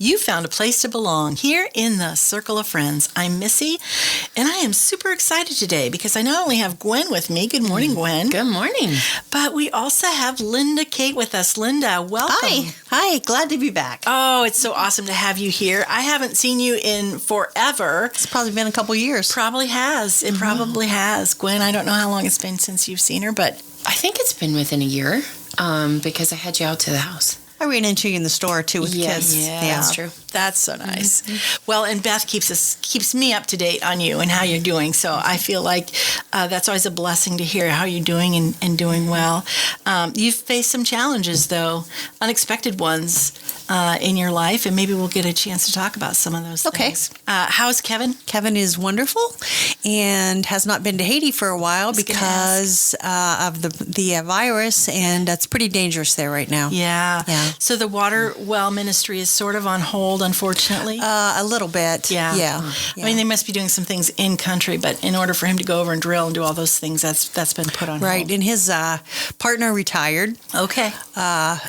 You found a place to belong here in the Circle of Friends. I'm Missy, and I am super excited today because I not only have Gwen with me. Good morning, Gwen. Good morning. But we also have Linda Kate with us. Linda, welcome. Hi. Glad to be back. Oh, it's so awesome to have you here. I haven't seen you in forever. It's probably been a couple years. Probably has. It probably has. Gwen, I don't know how long it's been since you've seen her, but I think it's been within a year because I had you out to the house. I ran into you in the store too with kids. Yeah, that's true. That's so nice. Well, and Beth keeps me up to date on you and how you're doing. So I feel like that's always a blessing to hear how you're doing and doing well. You've faced some challenges, though, unexpected ones in your life, and maybe we'll get a chance to talk about some of those things. How's Kevin? Kevin is wonderful and has not been to Haiti for a while because of the virus, and it's pretty dangerous there right now. Yeah. So the water well ministry is sort of on hold, unfortunately. A little bit. Yeah. I mean, they must be doing some things in country, but in order for him to go over and drill and do all those things, that's been put on hold. Right, and his partner retired. Okay.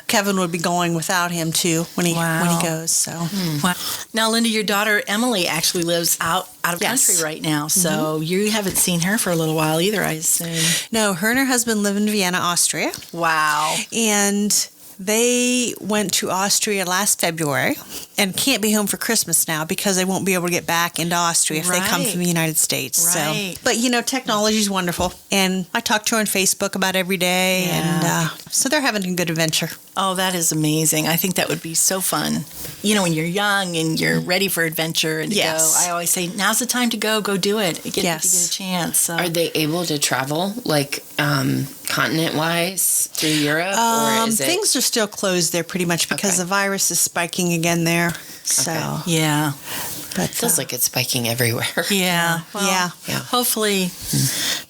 Kevin would be going without him too when he goes. So. Wow. Now, Linda, your daughter Emily actually lives out of country right now, so you haven't seen her for a little while either, I assume. No, her and her husband live in Vienna, Austria. Wow. And they went to Austria last February and can't be home for Christmas now because they won't be able to get back into Austria if they come from the United States. Right. So, but technology is wonderful, and I talk to her on Facebook about every day, and so they're having a good adventure. Oh, that is amazing. I think that would be so fun. When you're young and you're ready for adventure and to go, I always say, now's the time to go do it. If you get a chance. So. Are they able to travel, like, continent-wise through Europe? Or is it... Things are still closed there pretty much because the virus is spiking again there. So, yeah. But, it feels like it's spiking everywhere. Yeah. Well, yeah. Hopefully,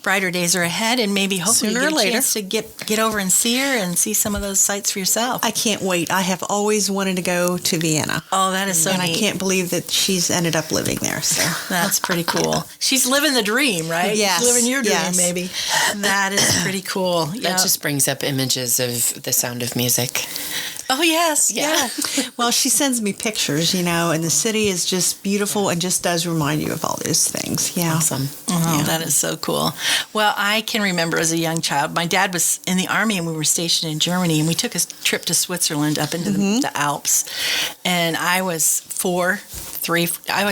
brighter days are ahead, and maybe hopefully sooner or later a chance to get over and see her and see some of those sites for yourself. I can't wait. I have always wanted to go to Vienna. Oh, that is so neat. And I can't believe that she's ended up living there. So that's pretty cool. She's living the dream, right? Yes. She's living your dream, maybe. That is pretty cool. That just brings up images of The Sound of Music. Oh, yes. Yeah. Well, she sends me pictures, and the city is just beautiful and just does remind you of all those things. Yeah. Awesome. Oh, that is so cool. Well, I can remember as a young child, my dad was in the Army and we were stationed in Germany, and we took a trip to Switzerland up into the Alps. And I was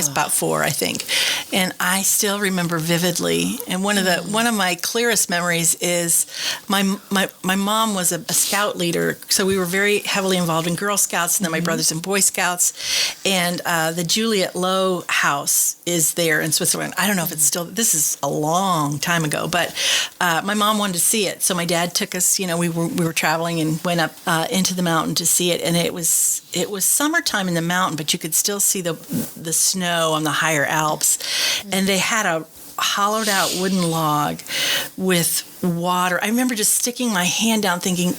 about 4, I think. And I still remember vividly. And one of my clearest memories is my mom was a scout leader, so we were very heavily involved in Girl Scouts, and then my brothers in Boy Scouts. And the Juliet Low house is there in Switzerland. I don't know if it's still. This is a long time ago, but my mom wanted to see it, so my dad took us. We were traveling and went up into the mountain to see it, and it was summertime in the mountain, but you could still see the snow on the higher Alps, and they had a hollowed out wooden log with water. I remember just sticking my hand down thinking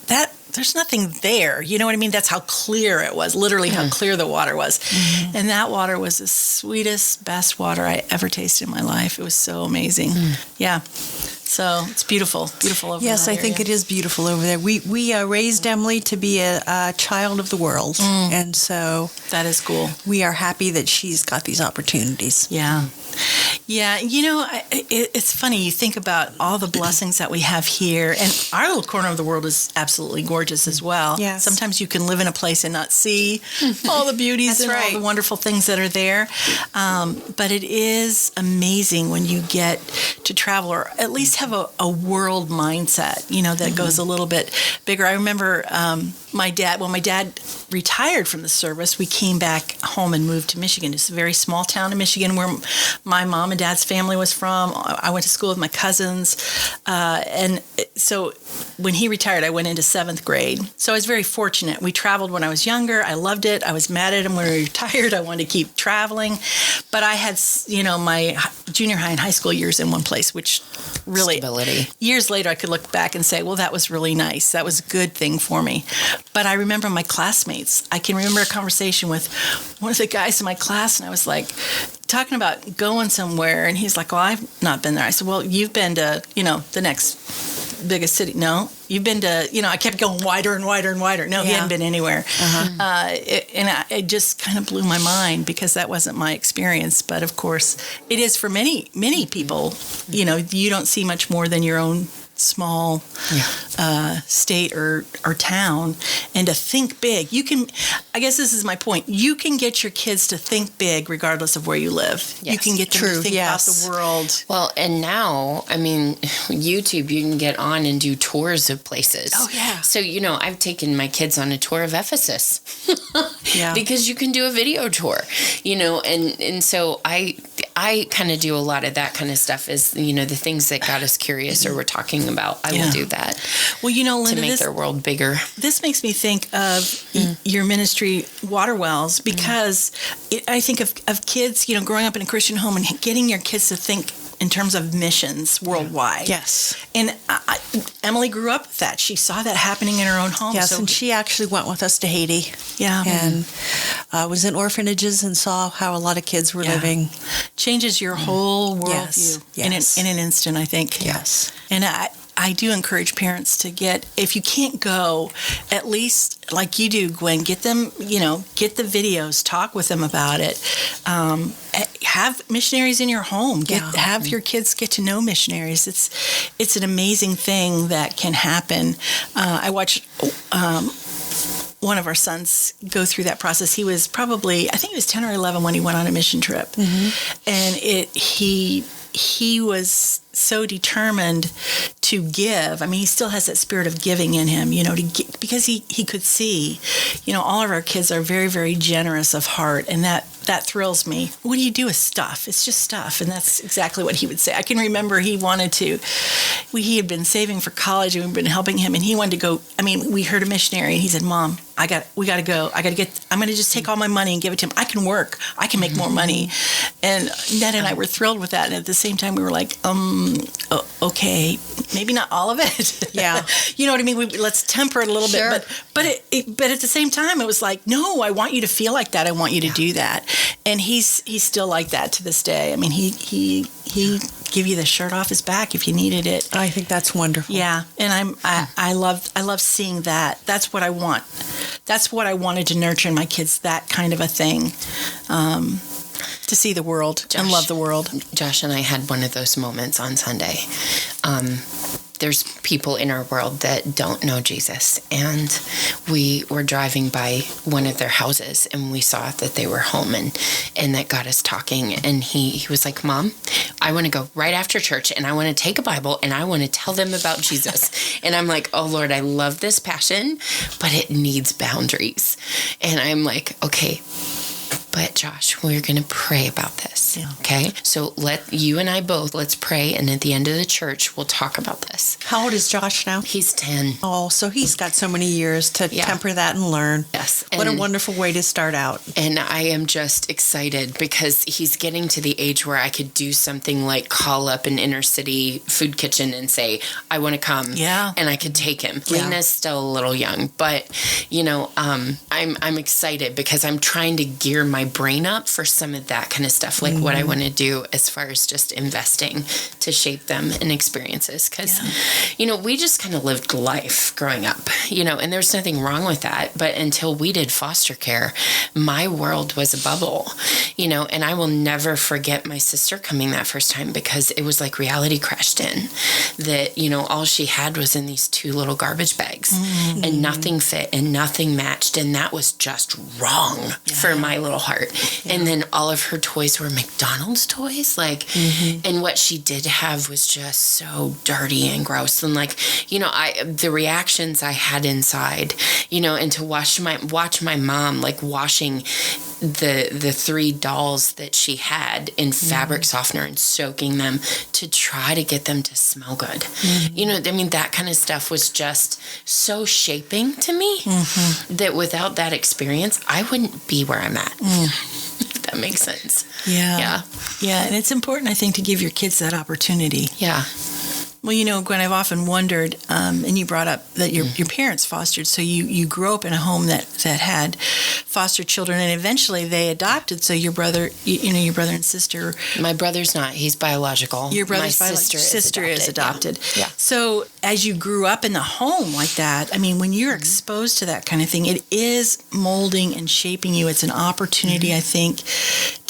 that there's nothing there. You know what I mean? That's how clear it was, literally how clear the water was. And that water was the sweetest, best water I ever tasted in my life. It was so amazing. Yeah. So it's beautiful over there. Yes, I think it is beautiful over there. We raised Emily to be a child of the world, and so that is cool. We are happy that she's got these opportunities. Yeah. Yeah, it's funny. You think about all the blessings that we have here, and our little corner of the world is absolutely gorgeous as well. Yes. Sometimes you can live in a place and not see all the beauties and all the wonderful things that are there. But it is amazing when you get to travel, or at least have a world mindset, that goes a little bit bigger. I remember my dad retired from the service, we came back home and moved to Michigan. It's a very small town in Michigan where my mom and dad's family was from. I went to school with my cousins. And so when he retired, I went into 7th grade. So I was very fortunate. We traveled when I was younger. I loved it. I was mad at him when he retired. I wanted to keep traveling. But I had, my junior high and high school years in one place, which really, stability. Years later, I could look back and say, well, that was really nice. That was a good thing for me. But I remember my classmates. I can remember a conversation with one of the guys in my class, and I was like, talking about going somewhere, and he's like, well, I've not been there. I said, well, you've been to, the next biggest city. No, you've been to, I kept going wider and wider and wider. No, he hadn't been anywhere. it just kind of blew my mind because that wasn't my experience. But of course, it is for many people. You don't see much more than your own small state or town, and to think big. I guess this is my point. You can get your kids to think big regardless of where you live. Yes. You can get them to think about the world. Well, and now, I mean, YouTube, you can get on and do tours of places. Oh, yeah. So, I've taken my kids on a tour of Ephesus. Yeah. Because you can do a video tour, and so I kind of do a lot of that kind of stuff is, the things that got us curious or we're talking about. I will do that. Well, Linda, to make their world bigger. This makes me think of your ministry, Waterwells, because I think of kids, growing up in a Christian home and getting your kids to think in terms of missions worldwide. Yes. And Emily grew up with that. She saw that happening in her own home. Yes, and she actually went with us to Haiti. Yeah. And was in orphanages and saw how a lot of kids were living. Changes your whole worldview Yes. in an instant, I think. Yes. And I do encourage parents to if you can't go, at least like you do, Gwen, get them, get the videos, talk with them about it. Have missionaries in your home. Have your kids get to know missionaries. It's an amazing thing that can happen. I watched one of our sons go through that process. He was probably, I think he was 10 or 11 when he went on a mission trip. Mm-hmm. And he was so determined to give. I mean, he still has that spirit of giving in him, because he could see, all of our kids are very, very generous of heart, and that thrills me. What do you do with stuff? It's just stuff, and that's exactly what he would say. I can remember he had been saving for college, and we've been helping him, and he wanted to go. I mean, we heard a missionary, and he said, "Mom, we got to go. I'm going to just take all my money and give it to him. I can work. I can make more money." And Ned and I were thrilled with that, and at the same time, we were like, okay, maybe not all of it. Yeah. You know what I mean? Let's temper it a little bit. But at the same time, it was like, no, I want you to feel like that. I want you to do that. And he's still like that to this day. I mean, he give you the shirt off his back if you needed it. I think that's wonderful. Yeah. And I love seeing that. That's what I want. That's what I wanted to nurture in my kids, that kind of a thing. To see the world and love the world. Josh and I had one of those moments on Sunday. There's people in our world that don't know Jesus, and we were driving by one of their houses, and we saw that they were home, and that got us talking. And he was like, "Mom, I want to go right after church, and I want to take a Bible, and I want to tell them about Jesus." And I'm like, "Oh Lord, I love this passion, but it needs boundaries." And I'm like, "Okay, but Josh, we're going to pray about this." Yeah. Okay? So let's pray. And at the end of the church, we'll talk about this. How old is Josh now? He's 10. Oh, so he's got so many years to temper that and learn. Yes. What a wonderful way to start out. And I am just excited because he's getting to the age where I could do something like call up an inner city food kitchen and say, "I want to come." Yeah. And I could take him. Yeah. Lena's still a little young, but I'm excited because I'm trying to gear my brain up for some of that kind of stuff, like what I want to do as far as just investing to shape them in experiences. Because, we just kind of lived life growing up, and there's nothing wrong with that. But until we did foster care, my world was a bubble, and I will never forget my sister coming that first time because it was like reality crashed in. That, all she had was in these 2 little garbage bags and nothing fit and nothing matched. And that was just wrong for my little heart. Yeah. And then all of her toys were McDonald's toys. And what she did have was just so dirty and gross. And the reactions I had inside, and to watch my mom washing the 3 dolls that she had in fabric softener and soaking them to try to get them to smell good. That kind of stuff was just so shaping to me that without that experience, I wouldn't be where I'm at. If that makes sense. Yeah. And it's important, I think, to give your kids that opportunity. Yeah. Well, Gwen, I've often wondered, and you brought up that your parents fostered, so you grew up in a home that had foster children, and eventually they adopted. So your brother, your brother and sister. My brother's not. He's biological. Your brother's My sister is adopted. Yeah. So as you grew up in the home like that, I mean, when you're exposed to that kind of thing, it is molding and shaping you. It's an opportunity, I think,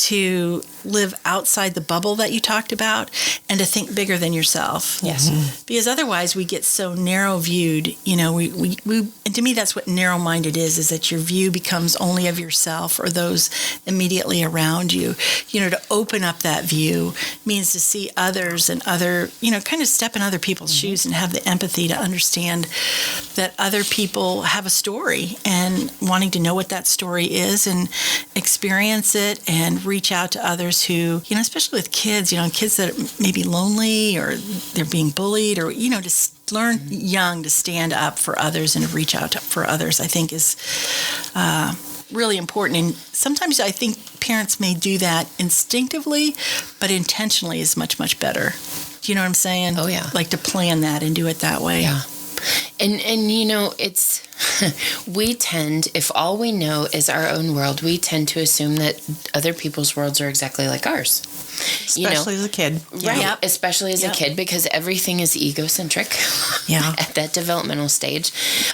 to live outside the bubble that you talked about and to think bigger than yourself. Yes. Because otherwise we get so narrow viewed, we and to me that's what narrow minded is that your view becomes only of yourself or those immediately around you. To open up that view means to see others and kind of step in other people's shoes and have the empathy to understand that other people have a story and wanting to know what that story is and experience it and reach out to others who, especially with kids, kids that may be lonely or they're being bullied or, just learn young to stand up for others and to reach out for others, I think is really important. And sometimes I think parents may do that instinctively, but intentionally is much, much better. Do you know what I'm saying? Oh, yeah. Like to plan that and do it that way. Yeah. And it's, we tend, if all we know is our own world, we tend to assume that other people's worlds are exactly like ours. Especially as a kid. Right. Yep. Especially as a kid, because everything is egocentric at that developmental stage.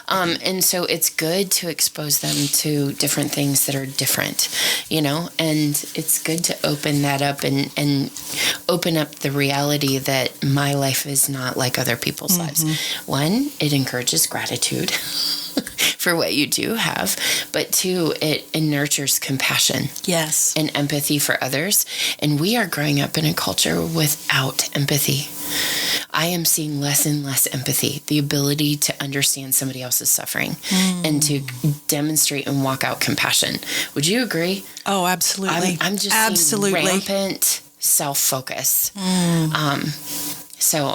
And so it's good to expose them to different things that are different, and it's good to open that up and open up the reality that my life is not like other people's lives. One, it encourages gratitude for what you do have, but two, it nurtures compassion. Yes. And empathy for others. And we are growing up in a culture without empathy. I am seeing less and less empathy, the ability to understand somebody else's suffering and to demonstrate and walk out compassion. Would you agree? Oh, absolutely. I'm just seeing rampant self-focus. So,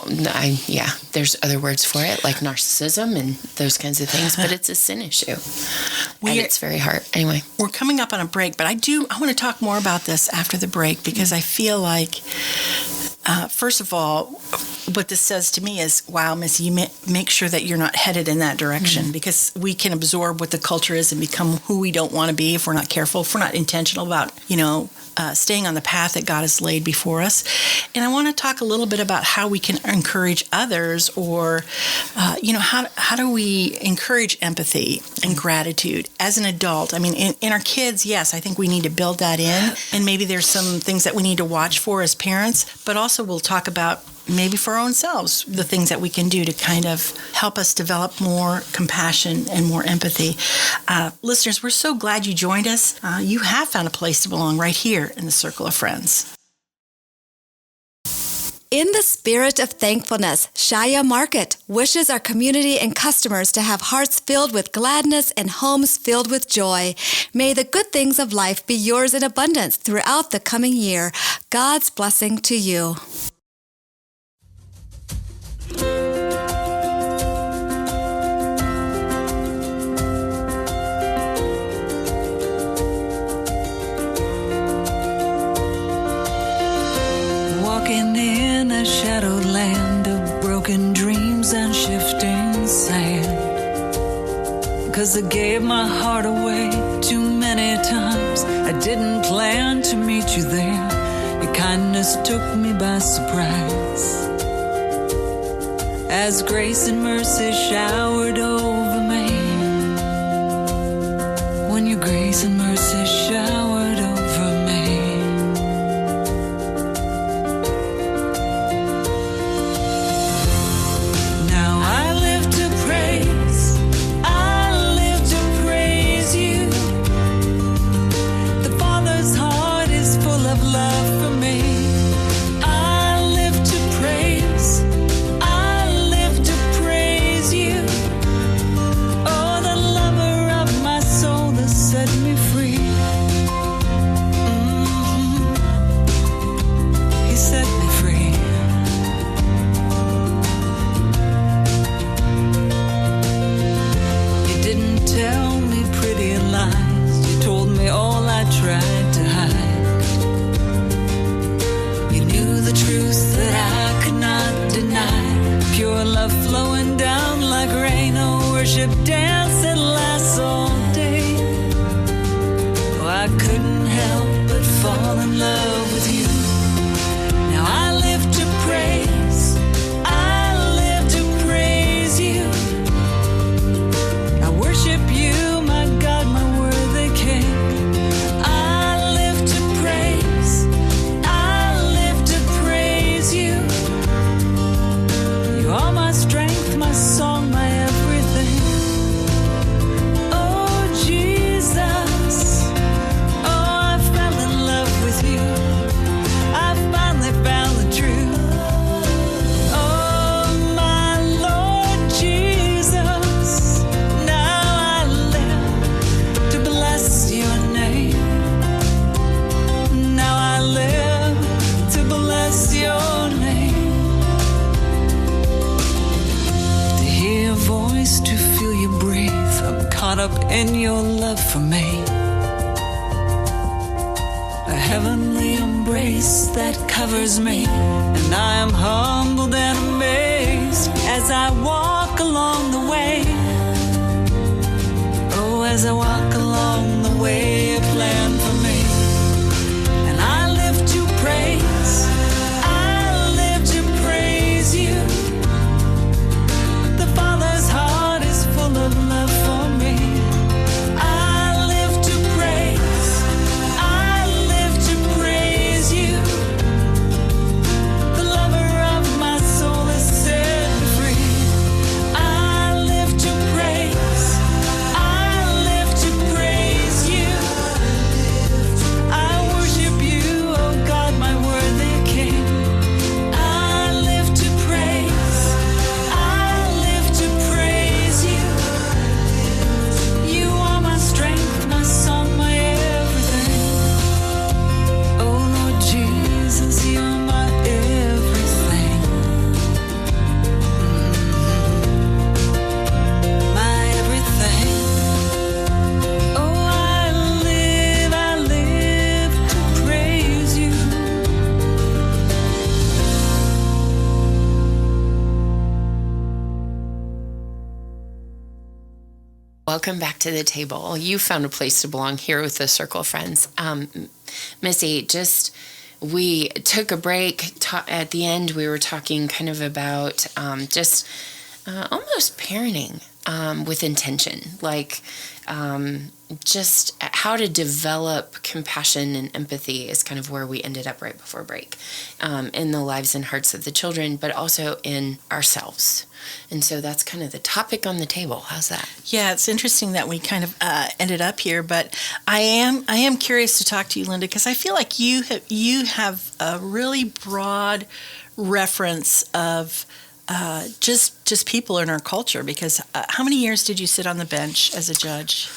there's other words for it, like narcissism and those kinds of things, but it's a sin issue. And it's very hard. Anyway. We're coming up on a break, but I want to talk more about this after the break because I feel like, first of all, what this says to me is, wow, Missy, you make sure that you're not headed in that direction because we can absorb what the culture is and become who we don't want to be if we're not careful, if we're not intentional about, staying on the path that God has laid before us. And I want to talk a little bit about how we can encourage others or, how do we encourage empathy and gratitude as an adult? I mean, in our kids, yes, I think we need to build that in. And maybe there's some things that we need to watch for as parents, but also we'll talk about maybe for our own selves, the things that we can do to kind of help us develop more compassion and more empathy. Listeners, we're so glad you joined us. You have found a place to belong right here in the Circle of Friends. In the spirit of thankfulness, Shaya Market wishes our community and customers to have hearts filled with gladness and homes filled with joy. May the good things of life be yours in abundance throughout the coming year. God's blessing to you. Walking in a shadowed land of broken dreams and shifting sand. 'Cause I gave my heart away too many times. I didn't plan to meet you there. Your kindness took me by surprise. As grace and mercy showered over me. When your grace and mercy showered over me. Now I live to praise. I live to praise you. The Father's heart is full of love for me. I live to praise. Set me free. couldn't help but fall in love with you. Now I live to praise, I live to praise you. I worship you, my God, my worthy King. I live to praise, I live to praise you. You are my strength, my song, my everything. Oh, Jesus. Oh, I fell in love with you. I finally found the truth. Oh, my Lord Jesus. Now I live to bless your name. Now I live to bless your name. To hear your voice, to feel you breathe. I'm caught up in your love for me. A heavenly embrace that covers me, and I am humbled and amazed as I walk along the way. Oh, as I walk along the way you planned for me. And I live to praise, I live to praise you. The Father's heart is full of love for me. I live to praise, I live to praise you. The lover of my soul is set me free. I live to praise, I live to praise you. I worship you, oh God, my worthy King. I live to praise, I live to praise you. You are my strength, my song, my everything. Oh Lord Jesus, you're my everything. My everything. Oh, I live to praise you. Welcome back to the table. You found a place to belong here with the Circle of Friends. Missy, we took a break. At the end, we were talking kind of about almost parenting with intention, like just how to develop compassion and empathy is kind of where we ended up right before break, in the lives and hearts of the children, but also in ourselves. And so that's kind of the topic on the table. How's that? Yeah, it's interesting that we kind of ended up here, but I am curious to talk to you, Linda, because I feel like you have a really broad reference of just people in our culture. Because how many years did you sit on the bench as a judge?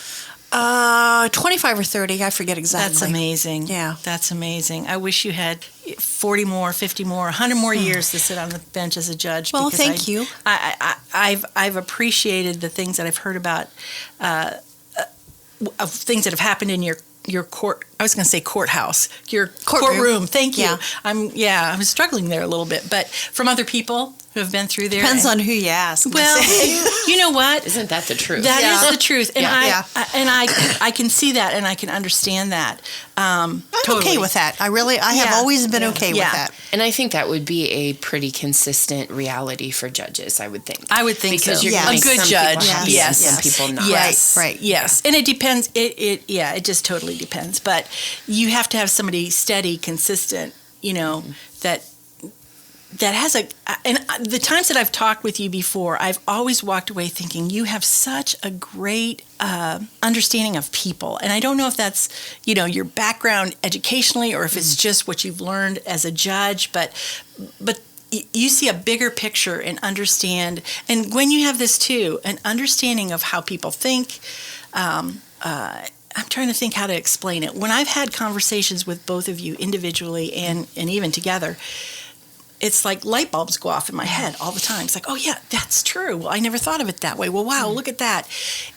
25 or 30, I forget exactly. That's amazing. Yeah. That's amazing. I wish you had 40 more, 50 more, 100 more years to sit on the bench as a judge. Well, because thank you. I've appreciated the things that I've heard about, of things that have happened in your court. I was going to say courthouse, your courtroom. Thank you. Yeah. I was struggling there a little bit, but from other people who have been through there. Depends on who you ask. Well, you know what? Isn't that the truth? That is the truth, and Yeah. I can see that, and I can understand that. I'm Totally. okay with that. I have always been okay with that. And I think that would be a pretty consistent reality for judges, I would think. I would think because so. you're gonna A make good some judge, people happy yes. and some people not. Yes, Right. Yes, and it depends. It just totally depends. But you have to have somebody steady, consistent. That has and the times that I've talked with you before, I've always walked away thinking you have such a great understanding of people. And I don't know if that's, your background educationally or if it's just what you've learned as a judge, but you see a bigger picture and understand. And Gwen, you have this too, an understanding of how people think. I'm trying to think how to explain it. When I've had conversations with both of you individually and even together, it's like light bulbs go off in my head all the time. It's like, oh yeah, that's true. Well, I never thought of it that way. Well, wow, look at that.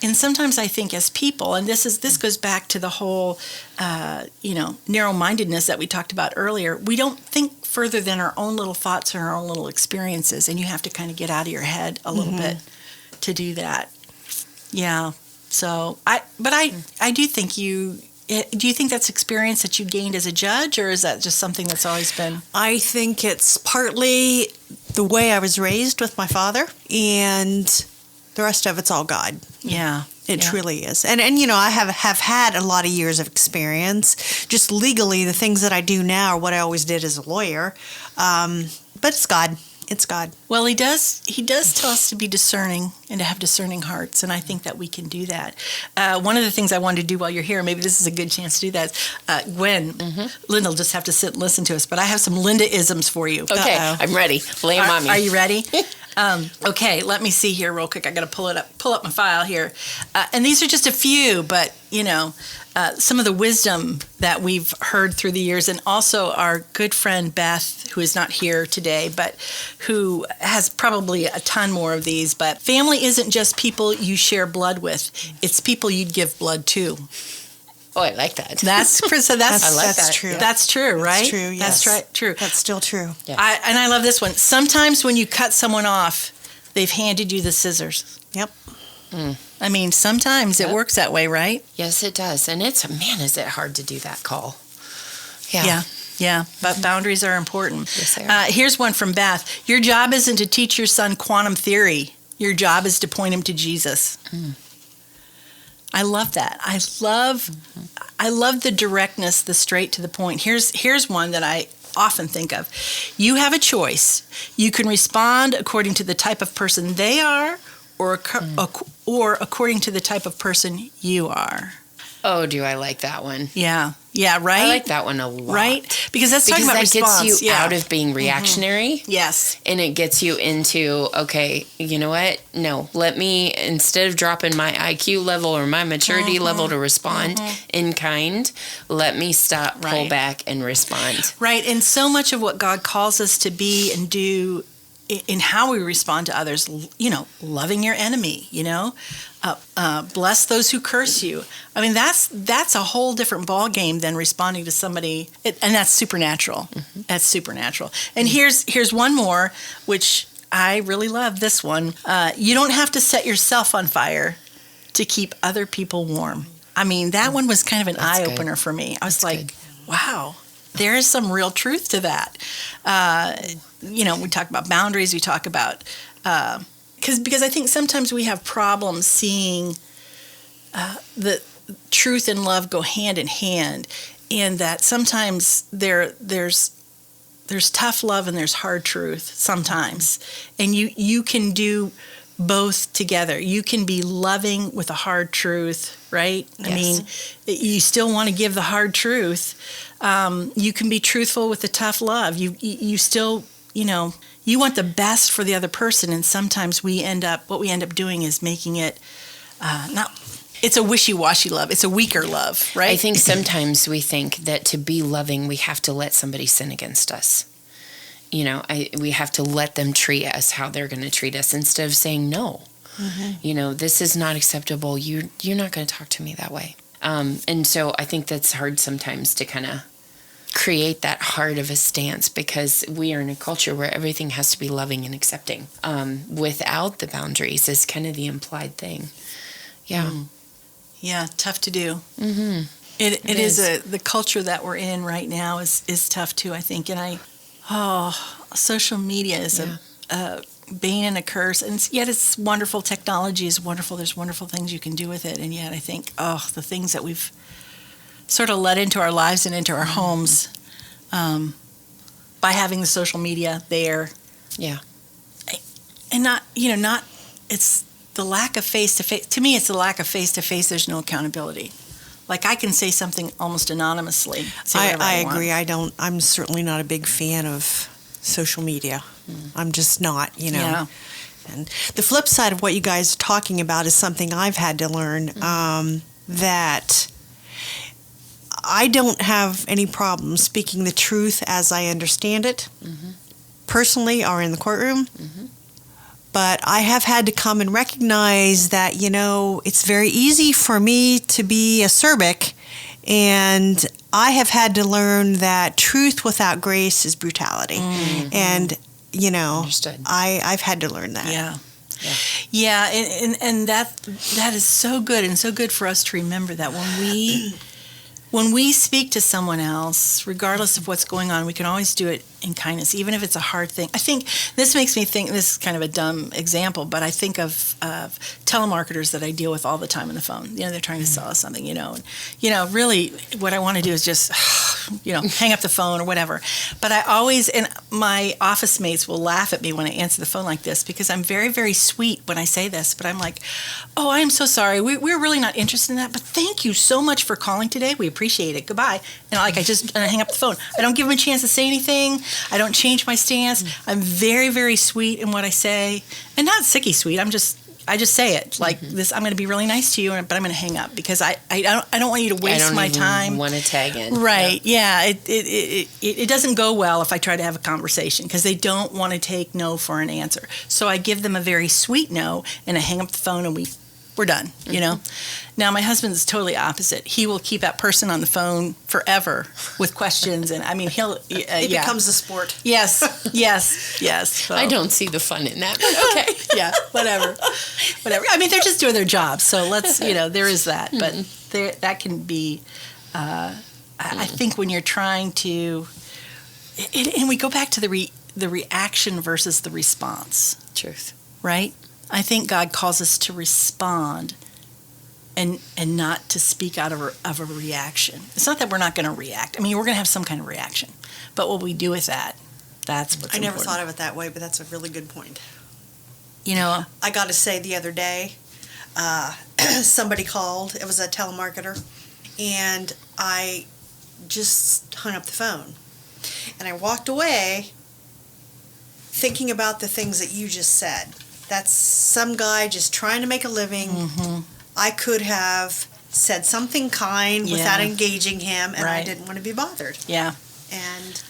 And sometimes I think as people, and this goes back to the whole, narrow-mindedness that we talked about earlier. We don't think further than our own little thoughts and our own little experiences, and you have to kind of get out of your head a little bit to do that. Yeah. So I do think you Do you think that's experience that you gained as a judge, or is that just something that's always been? I think it's partly the way I was raised with my father, and the rest of it's all God. Yeah. It truly is. And I have had a lot of years of experience. Just legally, the things that I do now are what I always did as a lawyer. But it's God. It's God. Well, he does tell us to be discerning and to have discerning hearts, and I think that we can do that. One of the things I wanted to do while you're here, maybe this is a good chance to do that, Gwen, Linda will just have to sit and listen to us, but I have some Linda-isms for you. Okay, I'm ready. Lay 'em on me. Are you ready? Okay, let me see here real quick. I got to pull up my file here. And these are just a few, but, some of the wisdom that we've heard through the years, and also our good friend Beth, who is not here today, but who has probably a ton more of these. But family isn't just people you share blood with; it's people you'd give blood to. Oh, I like that. That's true, right? That's true. That's true. Yes. That's right. True. That's still true. Yeah. I love this one. Sometimes when you cut someone off, they've handed you the scissors. Yep. I mean, sometimes it works that way, right? Yes, it does. And is it hard to do that call? Yeah. But boundaries are important. Yes, they are. Here's one from Beth. Your job isn't to teach your son quantum theory. Your job is to point him to Jesus. I love that. I love the directness, the straight to the point. Here's one that I often think of. You have a choice. You can respond according to the type of person they are, or according to the type of person you are. Oh, do I like that one? Yeah, right? I like that one a lot. Right? Because that's talking about response. Gets you out of being reactionary. Yes. And it gets you into, okay, you know what? No, let me, instead of dropping my IQ level or my maturity level to respond in kind, let me stop, pull back, and respond. Right. And so much of what God calls us to be and do in how we respond to others, loving your enemy, bless those who curse you. I mean, that's a whole different ball game than responding to somebody, and that's supernatural. That's supernatural. And here's one more, which I really love. This one. You don't have to set yourself on fire to keep other people warm. I mean, that one was kind of an eye opener for me. I was like, wow. There is some real truth to that. We talk about boundaries. We talk about because I think sometimes we have problems seeing the truth and love go hand in hand, and that sometimes there's tough love and there's hard truth sometimes, and you can do both together. You can be loving with a hard truth, right? Yes. I mean, you still want to give the hard truth. You can be truthful with the tough love. You still, you want the best for the other person, and sometimes what we end up doing is making it it's a wishy-washy love. It's a weaker love, right? I think sometimes we think that to be loving, we have to let somebody sin against us. We have to let them treat us how they're going to treat us instead of saying no. This is not acceptable. You're not going to talk to me that way. And so I think that's hard sometimes to kind of create that hard of a stance, because we are in a culture where everything has to be loving and accepting. Without the boundaries is kind of the implied thing. Yeah. Yeah, tough to do. It is the culture that we're in right now is tough too, I think. And social media is a bane and a curse, and yet it's wonderful. Technology is wonderful. There's wonderful things you can do with it, and yet I think the things that we've sort of let into our lives and into our homes by having the social media there. Yeah. And not it's the lack of face-to-face. To me, it's the lack of face-to-face. There's no accountability. Like, I can say something almost anonymously. I agree. I'm certainly not a big fan of social media. I'm just not, Yeah. And the flip side of what you guys are talking about is something I've had to learn, that I don't have any problem speaking the truth as I understand it, personally or in the courtroom. But I have had to come and recognize that, it's very easy for me to be acerbic, and I have had to learn that truth without grace is brutality. And, Understood. I've had to learn that. Yeah, and that is so good, and so good for us to remember that when we when we speak to someone else, regardless of what's going on, we can always do it in kindness, even if it's a hard thing. I think this makes me think, this is kind of a dumb example, but I think of telemarketers that I deal with all the time on the phone. They're trying to sell us something, and, really what I want to do is just, hang up the phone or whatever. But I always, and my office mates will laugh at me when I answer the phone like this, because I'm very, very sweet when I say this, but I'm like, oh, I am so sorry. We're really not interested in that, but thank you so much for calling today. We appreciate it. Goodbye. And I just hang up the phone. I don't give them a chance to say anything. I don't change my stance. I'm very, very sweet in what I say, and not sicky sweet. I just say it like this. I'm going to be really nice to you, but I'm going to hang up because I don't want you to waste my time. Want to tag in, right? Yeah. It doesn't go well if I try to have a conversation because they don't want to take no for an answer. So I give them a very sweet no, and I hang up the phone, and we're done. Now my husband is totally opposite. He will keep that person on the phone forever with questions, and I mean it becomes a sport. Yes. So. I don't see the fun in that. But okay. Yeah, whatever. I mean, they're just doing their job, so let's there is that, but that can be. I think when you're trying to, and we go back to the reaction versus the response. Truth. Right. I think God calls us to respond and not to speak out of a reaction. It's not that we're not going to react. I mean, we're going to have some kind of reaction. But what we do with that, that's what's important. I never thought of it that way, but that's a really good point. I got to say the other day, somebody called. It was a telemarketer. And I just hung up the phone. And I walked away thinking about the things that you just said. That's some guy just trying to make a living. Mm-hmm. I could have said something kind without engaging him, and I didn't want to be bothered. Yeah. And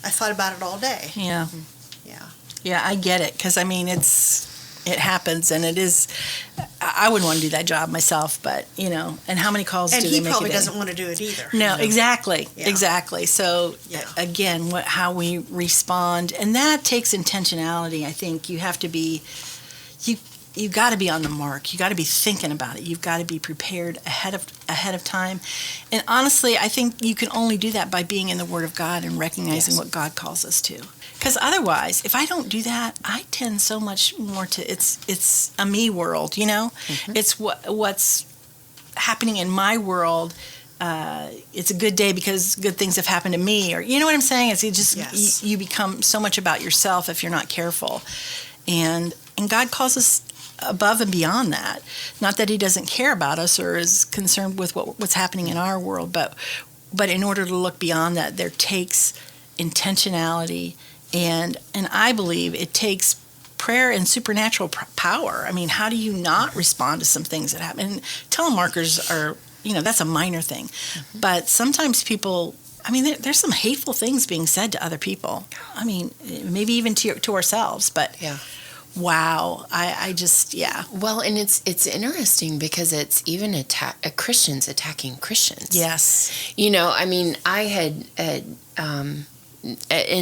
I thought about it all day. Yeah. Yeah. Yeah, I get it, because, I mean, it happens, and it is, I wouldn't want to do that job myself, but, and how many calls do they make a day? And he probably doesn't want to do it either. No, exactly, Yeah. exactly. So, again, how we respond, and that takes intentionality. I think you have to be, you got to be on the mark. You got to be thinking about it. You've got to be prepared ahead of time. And honestly, I think you can only do that by being in the Word of God and recognizing what God calls us to. Because otherwise, if I don't do that, I tend so much more to it's a me world. Mm-hmm. It's what's happening in my world. It's a good day because good things have happened to me, or you know what I'm saying? It's just you become so much about yourself if you're not careful, and God calls us above and beyond that. Not that He doesn't care about us or is concerned with what's happening in our world, but in order to look beyond that, there takes intentionality, and I believe it takes prayer and supernatural power. I mean, how do you not respond to some things that happen? And telemarketers are, that's a minor thing, but sometimes people. I mean, there's some hateful things being said to other people. I mean, maybe even to ourselves, but. Yeah. Wow, I just Well, and it's interesting because it's even Christians attacking Christians. Yes. I mean, I had an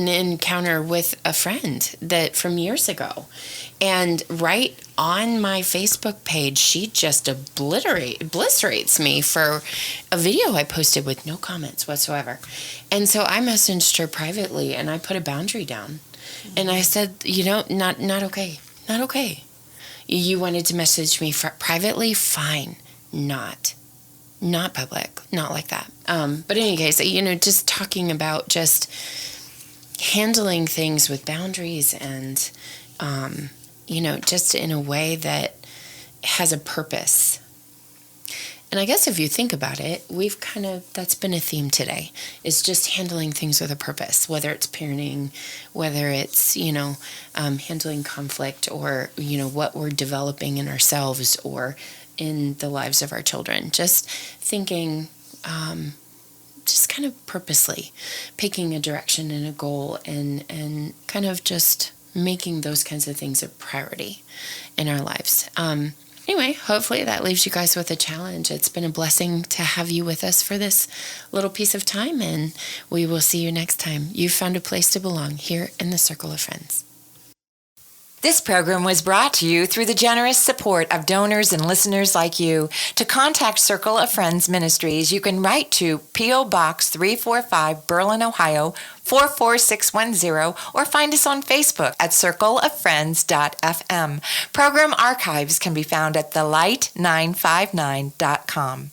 encounter with a friend that from years ago, and right on my Facebook page, she just obliterates me for a video I posted with no comments whatsoever, and so I messaged her privately and I put a boundary down. And I said, not okay. Not okay. You wanted to message me privately? Fine. Not public. Not like that. But in any case, just talking about just handling things with boundaries and, just in a way that has a purpose. And I guess if you think about it, that's been a theme today, is just handling things with a purpose, whether it's parenting, whether it's, handling conflict or, what we're developing in ourselves or in the lives of our children. Just thinking, just kind of purposely picking a direction and a goal and kind of just making those kinds of things a priority in our lives. Anyway, hopefully that leaves you guys with a challenge. It's been a blessing to have you with us for this little piece of time, and we will see you next time. You've found a place to belong here in the Circle of Friends. This program was brought to you through the generous support of donors and listeners like you. To contact Circle of Friends Ministries, you can write to P.O. Box 345, Berlin, Ohio, 44610, or find us on Facebook at circleoffriends.fm. Program archives can be found at thelight959.com.